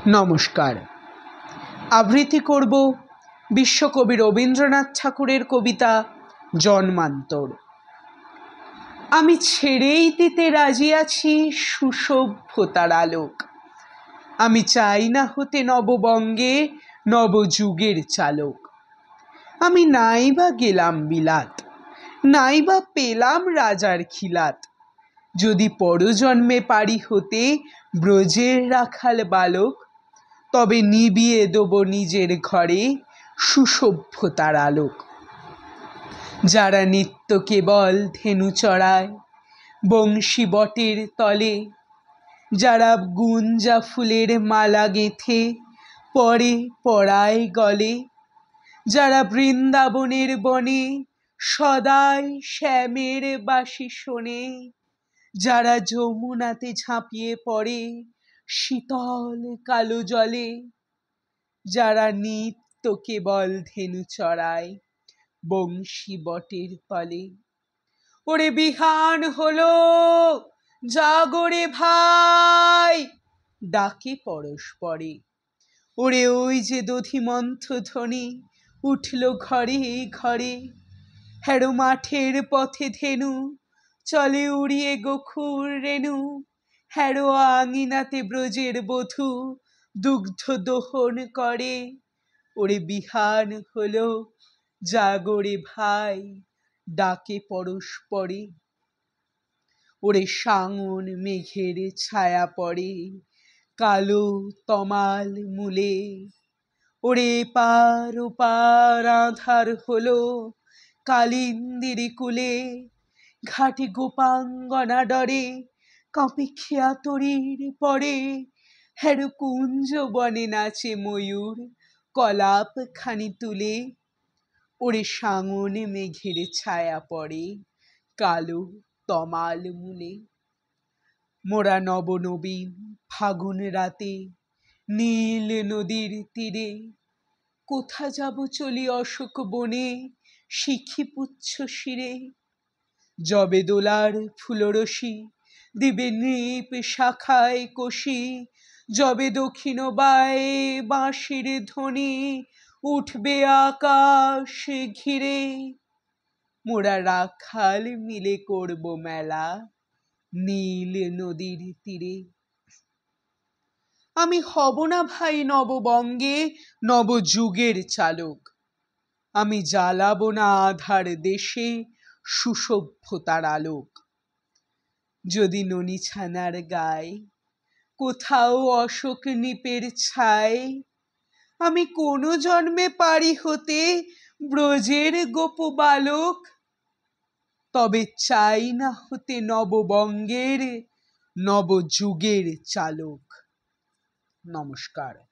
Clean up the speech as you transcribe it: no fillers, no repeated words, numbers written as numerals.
নমস্কার। আবৃত্তি করব বিশ্বকবি রবীন্দ্রনাথ ঠাকুরের কবিতা জন্মান্তর। আমি ছেড়েই দিতে রাজি আছি সুসভ্যতার আলোক। আমি চাই না হতে নববঙ্গে নবযুগের চালক। আমি নাইবা গেলাম বিলাত, নাইবা পেলাম রাজার খিলাত, যদি পরজন্মে পারি হতে ব্রজের রাখাল বালক, তবে নিবিয়ে দেব নিজের ঘরে সুসভ্যতার আলোক। যারা নিত্য কেবল ধেনু চড়ায় বংশী বটের তলে, যারা গুঞ্জা ফুলের মালা গেঁথে পরে পরায় গলে, যারা বৃন্দাবনের বনে সদাই শ্যামের বাঁশি শোনে, যারা যমুনাতে ঝাঁপিয়ে পড়ে শীতল কালো জলে, যারা নিত্য কেবল ধেনু চড়ায় বংশী বটের তলে। ওরে বিহান হলো, জাগরে ভাই, ডাকে পরস্পরে। ওরে ওই যে দধিমন্থ ধ্বনি উঠল ঘরে ঘরে। হ্যারো মাঠের পথে ধেনু চলে উড়িয়ে গোখুর রেণু, হ্যারো আঙিনাতে ব্রজের বধূ দুগ্ধ দোহন করে। ওরে বিহান হলো, জাগরে ভাই, ডাকে পরস্পরে। ওরে সাঙন মেঘের ছায়া পড়ে কালো তমাল মূলে। ওরে এপার ওপার আঁধার হলো কালিন্দির কুলে। ঘাটে গোপাঙ্গনা ডরে কাঁপে খেয়া তরীর পরে। হ্যারো কুঞ্জ বনে নাচে ময়ূর কলাপ খানি তুলে। ওরে সাঙনে মেঘের ছায়া পড়ে কালো তমাল মূলে। মোরা নবনবীন ফাগুন রাতে নীল নদীর তীরে, কোথা যাব চলি অশোক বনে শিখি পুচ্ছ শিরে। যবে দোলার ফুলরশি দিবে নৃপ শাখায় কষি, যবে দক্ষিণ বায়ে বাঁশির ধ্বনি উঠবে আকাশ ঘিরে। মোরা রাখাল মিলে করব মেলা নীল নদীর তীরে। আমি হব না ভাই নববঙ্গে নবযুগের চালক। আমি জ্বালাবো না আধার দেশে সুসভ্যতার আলোক। যদি ননি ছানার গায়ে কোথাও অশোক নিপের ছায়, আমি কোনো জন্মে পারি হতে ব্রজের গোপ বালক, তবে চাই না হতে নববঙ্গের নবযুগের চালক। নমস্কার।